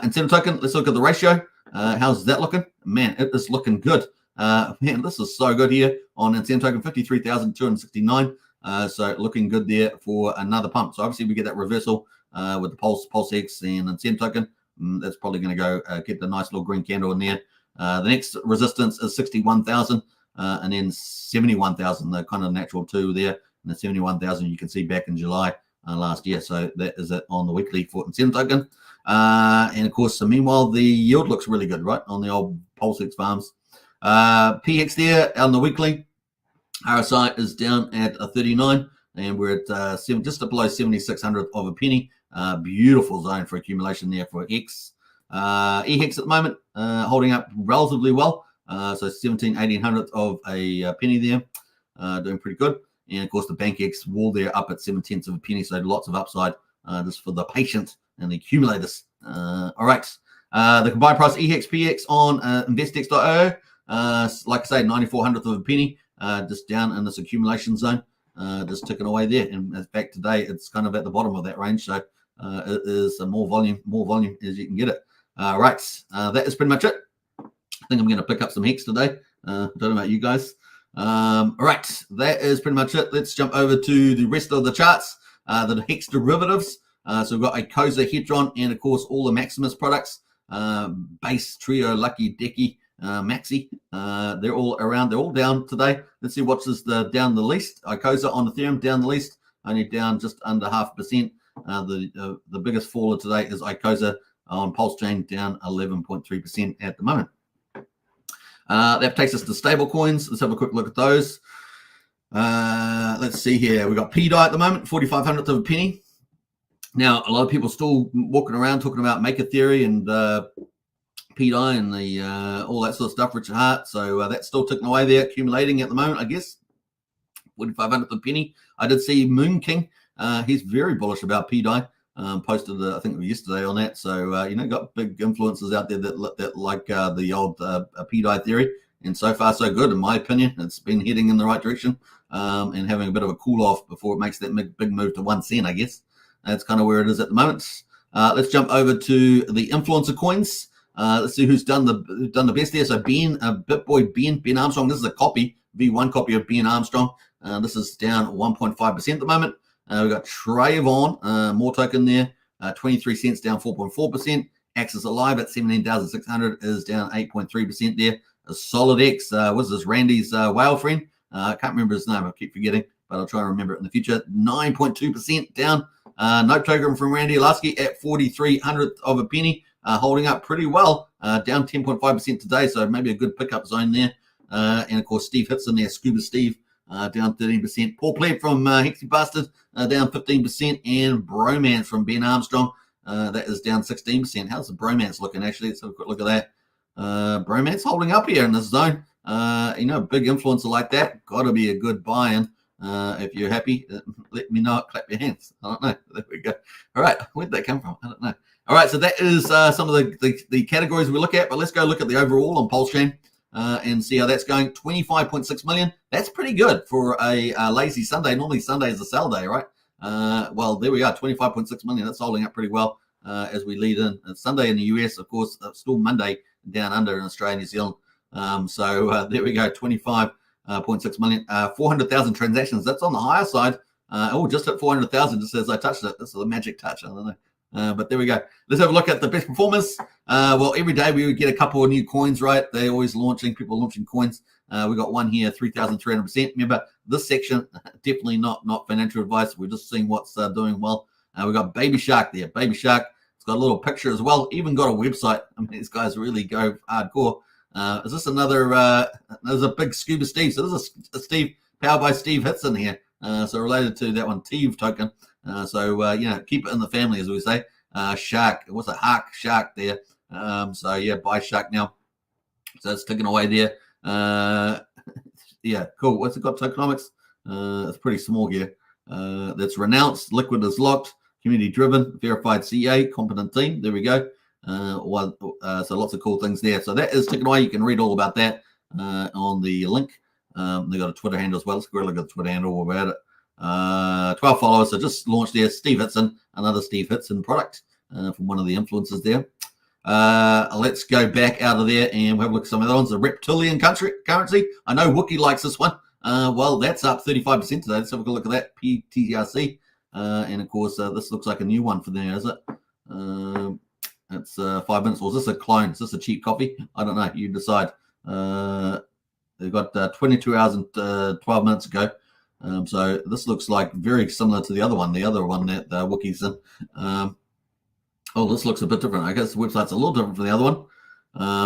Incentive token. Let's look at the ratio. How's that looking? Man, it is looking good. Man, this is so good here on incentive token, 53,269. So looking good there for another pump. So obviously we get that reversal with the PulseX and incentive token. That's probably going to go get the nice little green candle in there. The next resistance is 61,000 and then 71,000, the kind of natural two there. And the 71,000 you can see back in July last year. So that is it on the weekly for incentive token. And of course, so meanwhile, the yield looks really good, right, on the old PulseX farms. PX there on the weekly. RSI is down at 39, and we're at just below 76/100th of a penny. Beautiful zone for accumulation there for Hex. EHEX at the moment holding up relatively well. So 17/1800th of a penny there, doing pretty good. And of course, the BankX wall there up at 7/10ths of a penny. So lots of upside just for the patient and the accumulators. All right. The combined price EHEX PX on investex.io. Like I say, 94/100th of a penny, just down in this accumulation zone, just ticking away there. And in fact, today it's kind of at the bottom of that range. So it is more volume as you can get it. Right. That is pretty much it. I think I'm going to pick up some Hex today. Don't know about you guys. All right. That is pretty much it. Let's jump over to the rest of the charts. The Hex derivatives. So we've got Icosa, Hedron, and of course all the Maximus products, Base, Trio, Lucky, Decky, Maxi. They're all around. They're all down today. Let's see what's down the least. Icosa on Ethereum down the least, only down just under 0.5%. The biggest faller today is Icosa on Pulsechain, down 11.3% at the moment. That takes us to stable coins. Let's have a quick look at those. Let's see here. We've got PDI at the moment, 45/100th of a penny. Now, a lot of people still walking around talking about maker theory and PDI and the all that sort of stuff, Richard Hart. So that's still ticking away there, accumulating at the moment, I guess. 45/100th of a penny. I did see Moon King. He's very bullish about PDI. Posted, I think, yesterday on that. So, got big influencers out there that like the old PDI theory. and so far so good in my opinion. It's been heading in the right direction and having a bit of a cool off before it makes that big move to 1 cent, I guess. That's kind of where it is at the moment. Let's jump over to the influencer coins. Let's see who's done the best there. So Ben Armstrong. This is a copy, V1 copy of Ben Armstrong. This is down 1.5% at the moment. We've got Trayvon, more token there, 23 cents, down 4.4%. Axis Alive at 17,600 is down 8.3% there. A Solid X, what's this? Randy's whale friend. I can't remember his name. I keep forgetting, but I'll try and remember it in the future. 9.2% down. Note token from Randy Lasky at 43/100th of a penny, holding up pretty well, down 10.5% today, so maybe a good pickup zone there. And of course, Steve Hitson there, Scuba Steve, down 13%. Paul Pleb from Hexy Bastard, down 15%. And Bromance from Ben Armstrong, that is down 16%. How's the Bromance looking, actually? Let's have a quick look at that. Bromance holding up here in this zone. Big influencer like that, got to be a good buy-in. If you're happy, let me know. Clap your hands. I don't know. There we go. All right. Where'd that come from? I don't know. All right. So that is some of the categories we look at. But let's go look at the overall on Pulsechain and see how that's going. 25.6 million. That's pretty good for a lazy Sunday. Normally Sunday is a sell day, right? Well, there we are. 25.6 million. That's holding up pretty well as we lead in. It's Sunday in the US, of course. Still Monday down under in Australia and New Zealand. So there we go. 25.6 million, 400,000 transactions. That's on the higher side. Just at 400,000, just as I touched it. This is a magic touch. I don't know. But there we go. Let's have a look at the best performers. Well, every day we would get a couple of new coins, right? They're always launching, people launching coins. We got one here, 3,300%. Remember, this section, definitely not financial advice. We're just seeing what's doing well. We got Baby Shark there. Baby Shark, it's got a little picture as well. Even got a website. I mean, these guys really go hardcore. Is this another, there's a big Scuba Steve. So this is a Steve, powered by Steve Hitson here. So related to that one, Teve token. Keep it in the family, as we say. Shark, what's a Hark Shark there? Buy Shark now. So it's ticking away there. Cool. What's it got? Tokenomics. It's pretty small here. That's renounced. Liquid is locked. Community driven. Verified CA. Competent team. There we go. So lots of cool things there. So that is ticking away. You can read all about that on the link. They got a Twitter handle as well. Let's go look at the Twitter handle about it. 12 followers. So just launched there. Steve Hitson, another Steve Hitson product from one of the influencers there. Let's go back out of there and we'll have a look at some of the ones. The Reptilian currency. I know Wookie likes this one. Well, that's up 35% today. Let's have a look at that. PTRC. And of course, this looks like a new one for them, is it? It's 5 minutes. Or is this a clone? Is this a cheap copy? I don't know. You decide. They've got 22 hours and 12 minutes ago. So this looks like very similar to the other one that Wookie's in. This looks a bit different. I guess the website's a little different from the other one.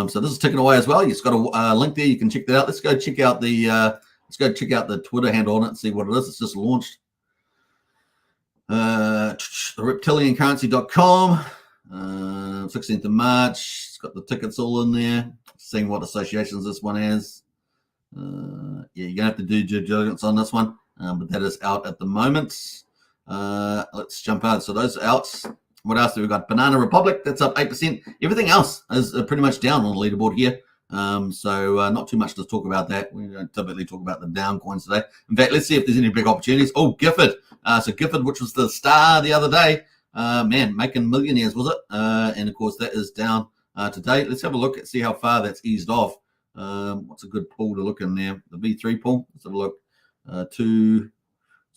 So this is ticking away as well. It's got a link there. You can check that out. Let's go check out the Twitter handle on it and see what it is. It's just launched. Reptiliancurrency.com. 16th of March. It's got the tickets all in there. Seeing what associations this one has. You're gonna have to do due diligence on this one, but that is out at the moment. Let's jump out. So those are out. What else do we got? Banana Republic. That's up 8%. Everything else is pretty much down on the leaderboard here. So not too much to talk about that. We don't typically talk about the down coins today. In fact, let's see if there's any big opportunities. Gifford. So Gifford, which was the star the other day. Making millionaires, was it? And of course, that is down today. Let's have a look and see how far that's eased off. What's a good pool to look in there? The V3 pool. Let's have a look.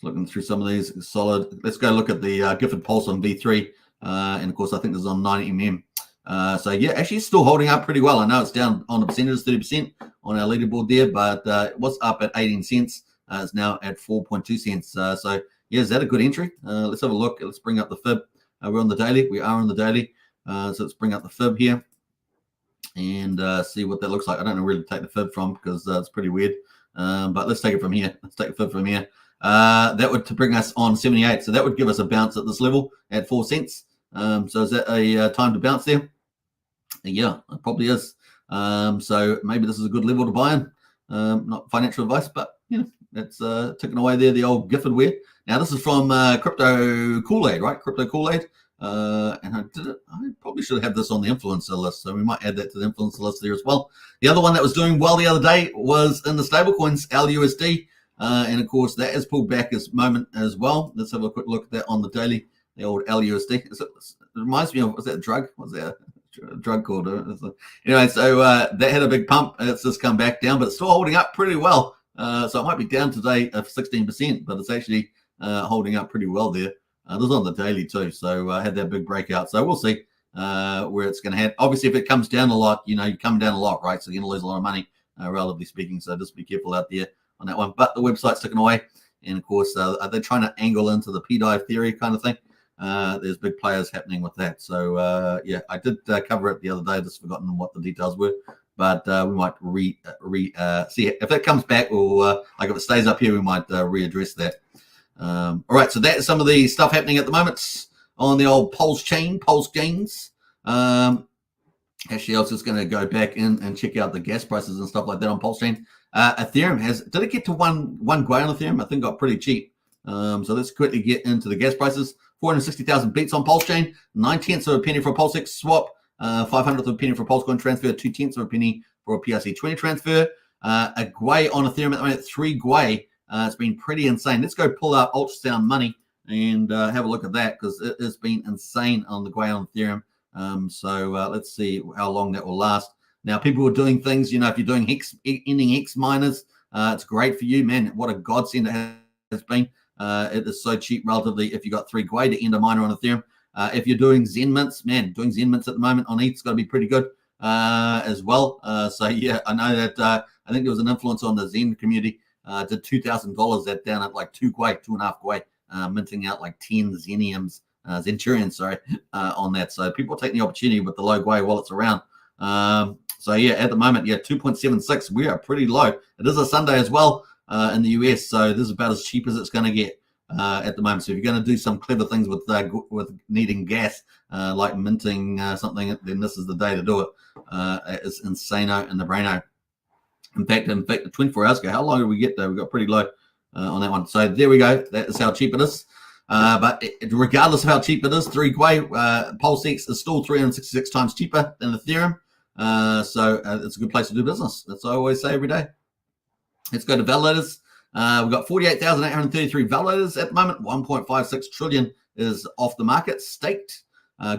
Looking through some of these. Solid. Let's go look at the Gifford Pulse on V3. And of course, I think this is on 90mm. Actually it's still holding up pretty well. I know it's down on the percentages, 30% on our leaderboard there, but it was up at 18 cents. It's now at 4.2 cents. Is that a good entry? Let's have a look. Let's bring up the fib. We're on the daily. We are on the daily. So let's bring up the fib here and see what that looks like. I don't know where to take the fib from because it's pretty weird. But let's take it from here. Let's take the fib from here. That would to bring us on 78. So that would give us a bounce at this level at 4 cents. So is that a time to bounce there? Yeah, it probably is. So maybe this is a good level to buy in. Not financial advice, but that's ticking away there, the old Gifford wear. Now this is from Crypto Kool-Aid, right? Crypto Kool-Aid. And I probably should have this on the influencer list, so we might add that to the influencer list there as well. The other one that was doing well the other day was in the stablecoins, LUSD. And of course, that has pulled back this moment as well. Let's have a quick look at that on the daily, the old LUSD. It reminds me of, was that a drug? Was that a drug called? Anyway, so that had a big pump. It's just come back down, but it's still holding up pretty well. So it might be down today of 16%, but it's actually holding up pretty well there. This is on the daily too, so I had that big breakout. So we'll see where it's going to head. Obviously, if it comes down a lot, you come down a lot, right? So you're going to lose a lot of money, relatively speaking. So just be careful out there on that one. But the website's ticking away. And of course, they're trying to angle into the P-dive theory kind of thing. There's big players happening with that. So yeah, I did cover it the other day. Just forgotten what the details were. But we might see it. If it comes back, or like if it stays up here, we might readdress that. All right, so that's some of the stuff happening at the moment on the old Pulsechains. Actually, I was just going to go back in and check out the gas prices and stuff like that on Pulsechain. Ethereum did it get to one Gwei on Ethereum? I think got pretty cheap. So let's quickly get into the gas prices. 460,000 beats on Pulsechain, 9/10 of a penny for a Pulsex swap, 500th of a penny for a Pulsecoin transfer, 2/10 of a penny for a PRC20 transfer. A Gwei on Ethereum at the moment, 3 Gwei. It's been pretty insane. Let's go pull out ultrasound money and have a look at that, because it has been insane on the Gwei on Ethereum. So let's see how long that will last. Now, people are doing things, if you're doing ending Hex miners, it's great for you, man. What a godsend it has been. It is so cheap relatively if you got 3 Gwei to end a miner on Ethereum. If you're doing Zen mints, man, doing Zen mints at the moment on ETH's got to be pretty good as well. So yeah, I know that I think there was an influence on the Zen community. Did $2,000 that down at like 2 Gwei, 2.5 Gwei, minting out like 10 Zeniums, Zenturians, sorry, on that. So people take the opportunity with the low Gwei while it's around. So yeah, at the moment, 2.76. We are pretty low. It is a Sunday as well in the US, so this is about as cheap as it's going to get at the moment. So if you're going to do some clever things with needing gas, like minting something, then this is the day to do it. It's insano in the braino. In fact, 24 hours ago, how long did we get there? We got pretty low on that one. So there we go. That is how cheap it is. But regardless of how cheap it is, 3 Gwei, Pulsex is still 366 times cheaper than Ethereum. So it's a good place to do business. That's what I always say every day. Let's go to validators. We've got 48,833 validators at the moment. 1.56 trillion is off the market, staked.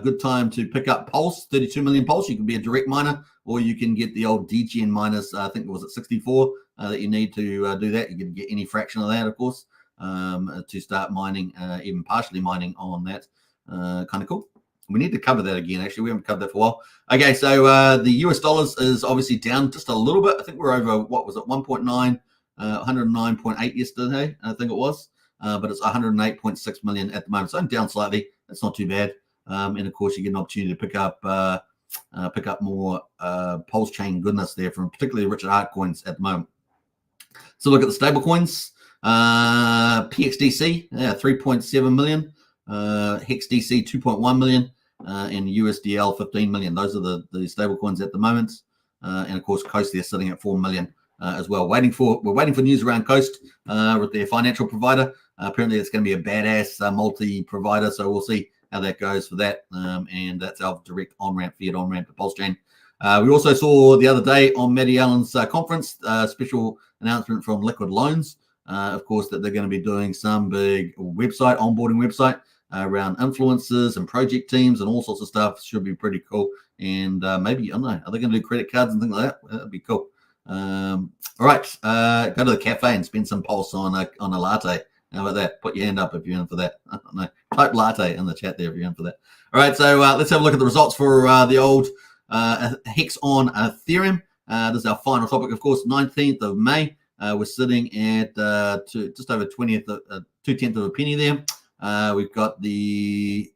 Good time to pick up Pulse, 32 million Pulse. You can be a direct miner, or you can get the old DGN miners. I think it was at 64 that you need to do that. You can get any fraction of that, of course, to start mining, even partially mining on that. Kind of cool. We need to cover that again. Actually, we haven't covered that for a while. Okay, so the US dollars is obviously down just a little bit. I think we're over, what was it, 1.9, 109.8 yesterday, I think it was. But it's 108.6 million at the moment. So I'm down slightly. That's not too bad. And of course, you get an opportunity to pick up more Pulsechain goodness there from particularly Richard Hart coins at the moment. So look at the stable coins. PXDC, 3.7 million. HexDC, 2.1 million. And USDL, 15 million. Those are the stable coins at the moment. And of course, Coast, they're sitting at 4 million as well. We're waiting for news around Coast with their financial provider. Apparently, it's going to be a badass multi-provider. So we'll see how that goes for that. And that's our direct on-ramp, fiat on-ramp to Pulsechain. We also saw the other day on Matty Allen's conference, special announcement from Liquid Loans, of course, that they're going to be doing some big onboarding website around influencers and project teams and all sorts of stuff. Should be pretty cool. And maybe, I don't know, are they going to do credit cards and things like that? That'd be cool. All right, go to the cafe and spend some Pulse on a latte. How about that? Put your hand up if you're in for that. I don't know. Type latte in the chat there if you're in for that. All right, so let's have a look at the results for the old Hex on Ethereum. This is our final topic, of course, 19th of May. We're sitting at just over 2/10 of a penny there. We've got the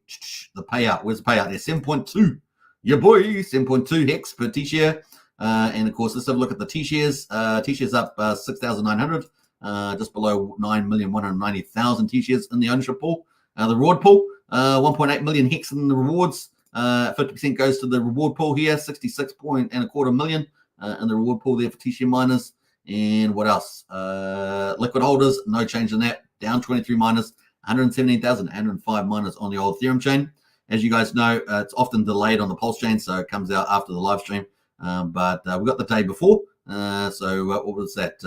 payout. Where's the payout there? 7.2. Your boy, 7.2 Hex per T-share. And of course, let's have a look at the T-shares. T-shares up 6,900. Just below 9,190,000 T-shares in the ownership pool. The reward pool, 1.8 million Hex in the rewards. 50% goes to the reward pool here, 66.25 million in the reward pool there for T-share miners. And what else? Liquid holders, no change in that. Down 23 miners, 117,105 miners on the old Ethereum chain. As you guys know, it's often delayed on the Pulsechain, so it comes out after the live stream. But we got the day before. So what was that?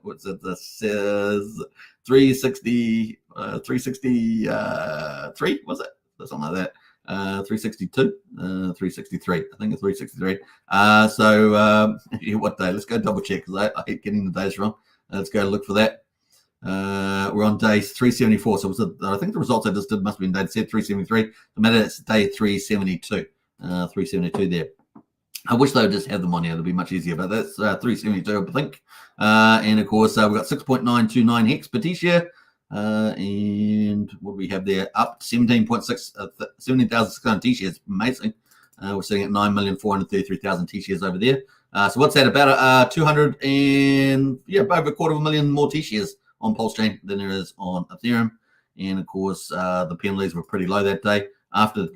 What's it? This is 360, 363, was it? Something like that. 362, 363. I think it's 363. What day? Let's go double check because I hate getting the days wrong. Let's go look for that. We're on day 374. So I think the results I just did must have been day 373. The matter it's day 372. 372 there. I wish they would just have them on here. It'll be much easier, but that's 372, I think. And of course, we've got 6.929 hex per T-share. And what do we have there? Up 17,600 T-shares. Amazing. We're sitting at 9,433,000 T-shares over there. So what's that? About 200 and over 250,000 more T-shares on Pulsechain than there is on Ethereum. And of course, the penalties were pretty low that day.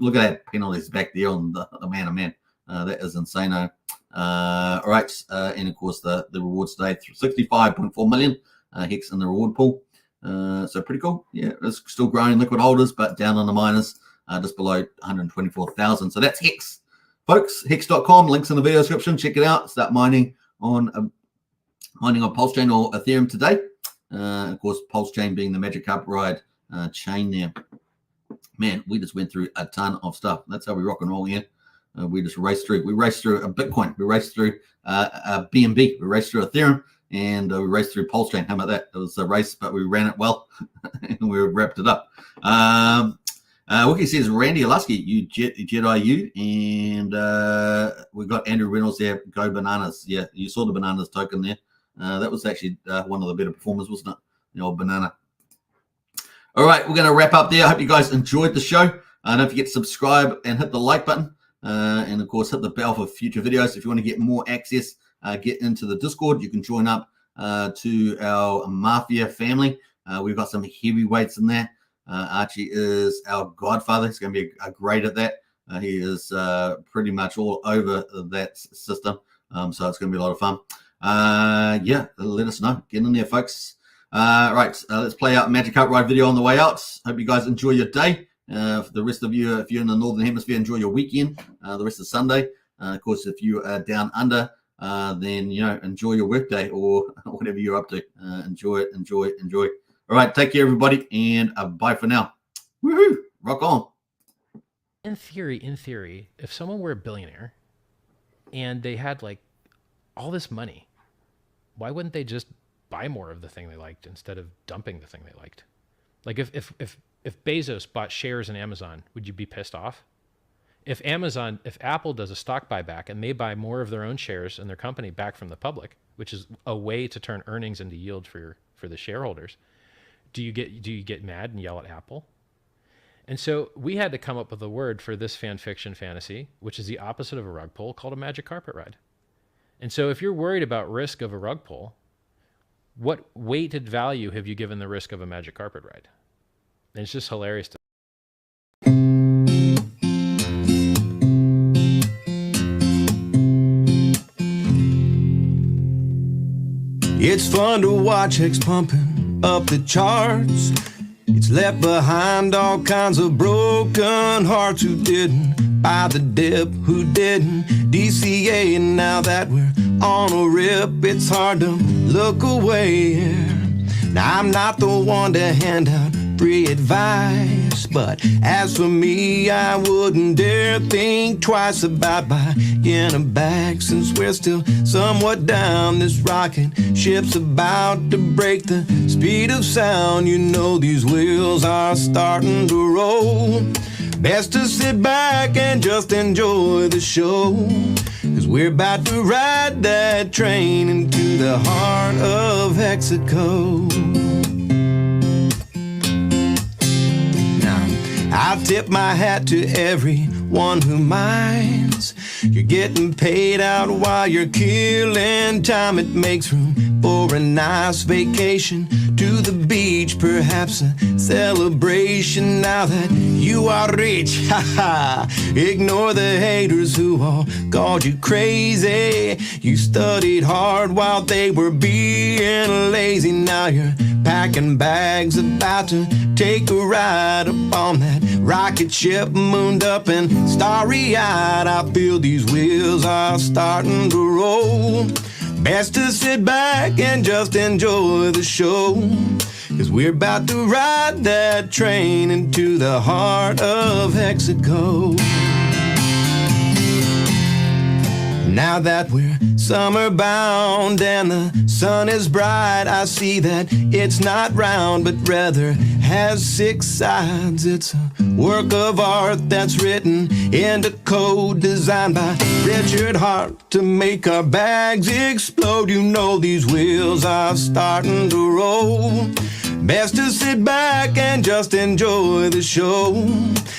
Look at that penalties back there on the man. That is insane. All right. And of course, the rewards today, 65.4 million hex in the reward pool. So pretty cool. Yeah, it's still growing liquid holders, but down on the miners, just below 124,000. So that's Hex, folks. Hex.com. Links in the video description. Check it out. Start mining on Pulsechain or Ethereum today. Of course, Pulsechain being the Magic Carpet Ride chain there. Man, we just went through a ton of stuff. That's how we rock and roll here. We just raced through. We raced through a Bitcoin. We raced through a BNB. We raced through Ethereum. And we raced through Pulsechain. How about that? It was a race, but we ran it well, and we wrapped it up. Wiki says, Randy Alusky, you Jedi you, and we got Andrew Reynolds there. Go bananas! Yeah, you saw the bananas token there. That was actually one of the better performers, wasn't it? The old banana. All right, we're going to wrap up there. I hope you guys enjoyed the show. Don't forget to subscribe and hit the like button, and of course, hit the bell for future videos. If you want to get more access. Get into the Discord. You can join up to our Mafia family. We've got some heavyweights in there. Archie is our godfather. He's going to be great at that. He is pretty much all over that system. So it's going to be a lot of fun. Let us know. Get in there, folks. Right, let's play out a Magic Carpet Ride video on the way out. Hope you guys enjoy your day. For the rest of you, if you're in the Northern Hemisphere, enjoy your weekend, the rest of Sunday. Of course, if you are down under, then enjoy your workday or whatever you're up to. Enjoy it. All right, take care, everybody, and bye for now. Woohoo! Rock on. In theory, if someone were a billionaire and they had like all this money, why wouldn't they just buy more of the thing they liked instead of dumping the thing they liked? Like if Bezos bought shares in Amazon, would you be pissed off? If Apple does a stock buyback and they buy more of their own shares in their company back from the public, which is a way to turn earnings into yield for the shareholders, do you get mad and yell at Apple? And so we had to come up with a word for this fan fiction fantasy, which is the opposite of a rug pull, called a Magic Carpet Ride. And so if you're worried about risk of a rug pull, what weighted value have you given the risk of a Magic Carpet Ride? And it's just hilarious to It's fun to watch Hex pumping up the charts. It's left behind all kinds of broken hearts who didn't buy the dip, who didn't DCA. And now that we're on a rip, it's hard to look away. Now I'm not the one to hand out free advice, but as for me, I wouldn't dare think twice about buying a bag, since we're still somewhat down. This rocket ship's about to break the speed of sound. You know these wheels are starting to roll. Best to sit back and just enjoy the show, 'cause we're about to ride that train into the heart of Hexaco. I tip my hat to everyone who minds. You're getting paid out while you're killing time. It makes room for a nice vacation. to the beach, perhaps a celebration now that you are rich. Ha ha! Ignore the haters who all called you crazy. You studied hard while they were being lazy. Now you're packing bags, about to take a ride up on that rocket ship, mooned up and starry-eyed. I feel these wheels are starting to roll. Best to sit back and just enjoy the show, 'cause we're about to ride that train into the heart of Hexaco. Now that we're summer bound and the sun is bright, I see that it's not round but rather has 6 sides. It's a work of art that's written into code, designed by Richard Hart to make our bags explode. You know these wheels are starting to roll. Best to sit back and just enjoy the show,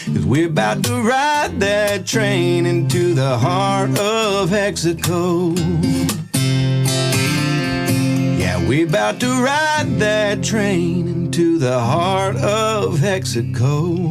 'cause we're about to ride that train into the heart of Hexaco. Yeah, we're about to ride that train into the heart of Hexaco.